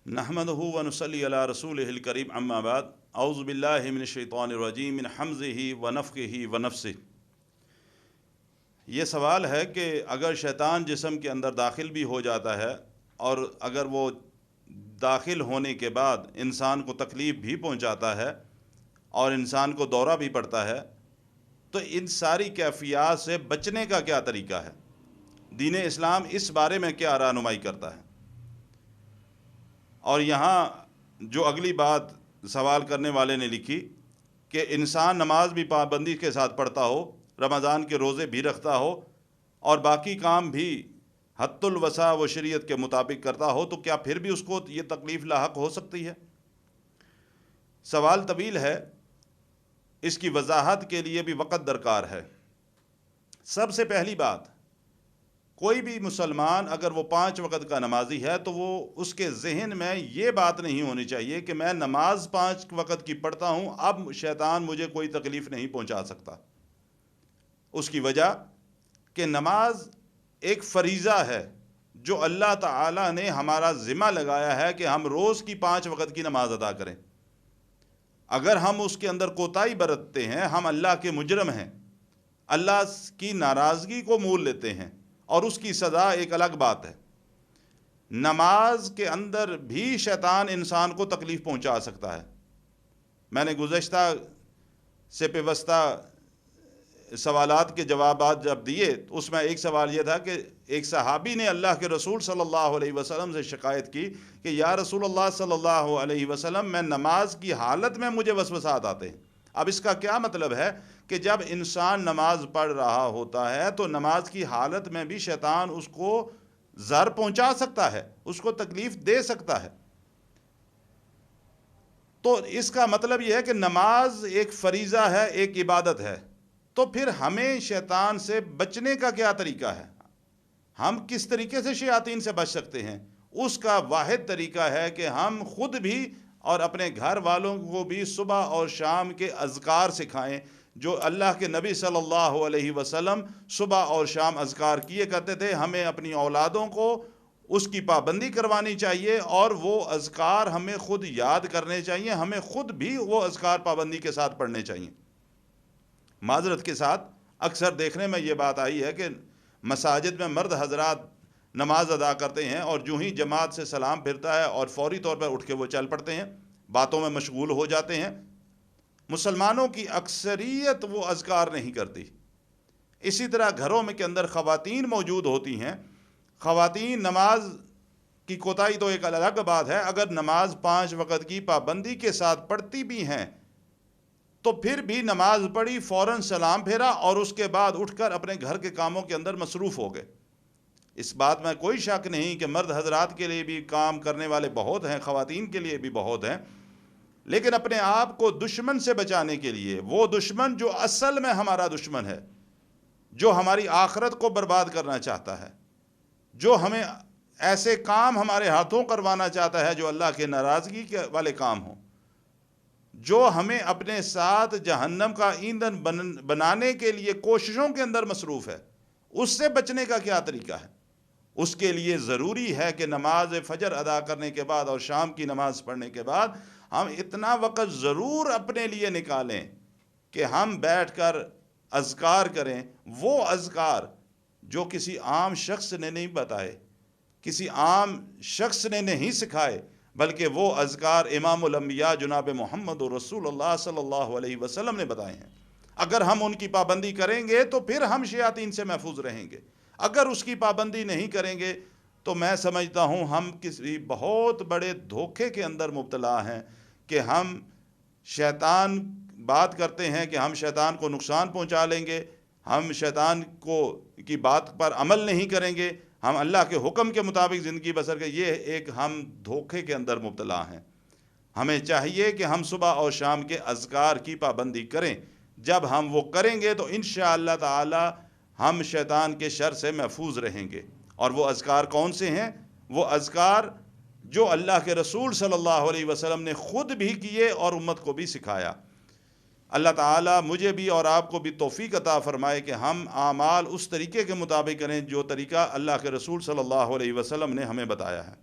नहमदुहु व नुसल्ली अला रसूलिहिल करीम अम्मा बाद औज़ु बिल्लाहि मिनश शैतानिर रजीम मिन हम्ज़िही व नफ़्ख़िही व नफ़्सिही। ये सवाल है कि अगर शैतान जिस्म के अंदर दाखिल भी हो जाता है और अगर वो दाखिल होने के बाद इंसान को तकलीफ़ भी पहुंचाता है और इंसान को दौरा भी पड़ता है, तो इन सारी कैफियत से बचने का क्या तरीका है? दीन इस्लाम इस बारे में क्या रहनुमाई करता है? और यहाँ जो अगली बात सवाल करने वाले ने लिखी कि इंसान नमाज भी पाबंदी के साथ पढ़ता हो, रमज़ान के रोज़े भी रखता हो और बाकी काम भी हद्दुल वसा व शरीयत के मुताबिक करता हो, तो क्या फिर भी उसको ये तकलीफ़ लाहक हो सकती है? सवाल तवील है, इसकी वजाहत के लिए भी वक़्त दरकार है। सबसे पहली बात, कोई भी मुसलमान अगर वो 5 वक़्त का नमाजी है तो वो उसके ज़हन में ये बात नहीं होनी चाहिए कि मैं नमाज 5 वक़्त की पढ़ता हूँ, अब शैतान मुझे कोई तकलीफ़ नहीं पहुँचा सकता। उसकी वजह कि नमाज एक फ़रीज़ा है जो अल्लाह ताला ने हमारा ज़िम्मा लगाया है कि हम रोज़ की 5 वक़्त की नमाज अदा करें। अगर हम उसके अंदर कोताही बरतते हैं, हम अल्लाह के मुजरम हैं, अल्लाह की नाराज़गी को मोल लेते हैं और उसकी सज़ा एक अलग बात है। नमाज के अंदर भी शैतान इंसान को तकलीफ़ पहुंचा सकता है। मैंने गुज़श्ता से पेवस्ता सवालात के जवाबात जब दिए तो उसमें एक सवाल यह था कि एक सहाबी ने अल्लाह के रसूल सल्लल्लाहु अलैहि वसल्लम से शिकायत की कि या रसूलल्लाह सल्लल्लाहु अलैहि वसल्लम, मैं नमाज की हालत में मुझे वसवसात आते हैं। अब इसका क्या मतलब है कि जब इंसान नमाज पढ़ रहा होता है तो नमाज की हालत में भी शैतान उसको ज़र पहुंचा सकता है, उसको तकलीफ़ दे सकता है। तो इसका मतलब यह है कि नमाज एक फ़रीज़ा है, एक इबादत है। तो फिर हमें शैतान से बचने का क्या तरीका है? हम किस तरीके से शयातीन से बच सकते हैं? उसका वाहिद तरीका है कि हम खुद भी और अपने घर वालों को भी सुबह और शाम के अज़कार सिखाएं, जो अल्लाह के नबी सल्लल्लाहु अलैहि वसल्लम सुबह और शाम अज़कार किए करते थे। हमें अपनी औलादों को उसकी पाबंदी करवानी चाहिए और वो अज़कार हमें खुद याद करने चाहिए, हमें खुद भी वो अज़कार पाबंदी के साथ पढ़ने चाहिए। माजरत के साथ अक्सर देखने में ये बात आई है कि मसाजिद में मर्द हजरात नमाज अदा करते हैं और जो ही जमात से सलाम फिरता है और फौरी तौर पर उठ के वो चल पड़ते हैं, बातों में मशगूल हो जाते हैं। मुसलमानों की अक्सरियत वो अज़कार नहीं करती। इसी तरह घरों में के अंदर ख़वातीन मौजूद होती हैं। ख़वातीन नमाज की कोताही तो एक अलग बात है, अगर नमाज 5 वक़्त की पाबंदी के साथ पढ़ती भी हैं तो फिर भी नमाज पढ़ी, फ़ौरन सलाम फेरा और उसके बाद उठकर अपने घर के कामों के अंदर मसरूफ़ हो गए। इस बात में कोई शक नहीं कि मर्द हजरात के लिए भी काम करने वाले बहुत हैं, ख़वातीन के लिए भी बहुत हैं, लेकिन अपने आप को दुश्मन से बचाने के लिए, वो दुश्मन जो असल में हमारा दुश्मन है, जो हमारी आखिरत को बर्बाद करना चाहता है, जो हमें ऐसे काम हमारे हाथों करवाना चाहता है जो अल्लाह के नाराज़गी के वाले काम हों, जो हमें अपने साथ जहन्नम का ईंधन बनाने के लिए कोशिशों के अंदर मसरूफ़ है, उससे बचने का क्या तरीका है? उसके लिए ज़रूरी है कि नमाज फ़जर अदा करने के बाद और शाम की नमाज़ पढ़ने के बाद हम इतना वक़्त ज़रूर अपने लिए निकालें कि हम बैठकर अज़कार करें। वो अज़कार जो किसी आम शख्स ने नहीं बताए, किसी आम शख्स ने नहीं सिखाए, बल्कि वो अज़कार इमामुल अंबिया जनाब मोहम्मद रसूलुल्लाह सल्लल्लाहु अलैहि वसल्लम ने बताए हैं। अगर हम उनकी पाबंदी करेंगे तो फिर हम शयातीन से महफूज रहेंगे। अगर उसकी पाबंदी नहीं करेंगे तो मैं समझता हूँ हम किसी बहुत बड़े धोखे के अंदर मुब्तला हैं कि हम शैतान बात करते हैं कि हम शैतान को नुकसान पहुँचा लेंगे, हम शैतान को की बात पर अमल नहीं करेंगे, हम अल्लाह के हुक्म के मुताबिक ज़िंदगी बसर के, ये एक हम धोखे के अंदर मुब्तला हैं। हमें चाहिए कि हम सुबह और शाम के अज़कार की पाबंदी करें। जब हम वो करेंगे तो इंशाअल्लाह ताला हम शैतान के शर से महफूज रहेंगे। और वो अज़कार कौन से हैं? वो अज़कार जो अल्लाह के रसूल सल्लल्लाहु अलैहि वसल्लम ने ख़ुद भी किए और उम्मत को भी सिखाया। अल्लाह ताला मुझे भी और आपको भी तौफ़ीक़ अता फ़रमाए कि हम आमाल उस तरीके के मुताबिक करें जो तरीका अल्लाह के रसूल सल्लल्लाहु अलैहि वसल्लम ने हमें बताया है।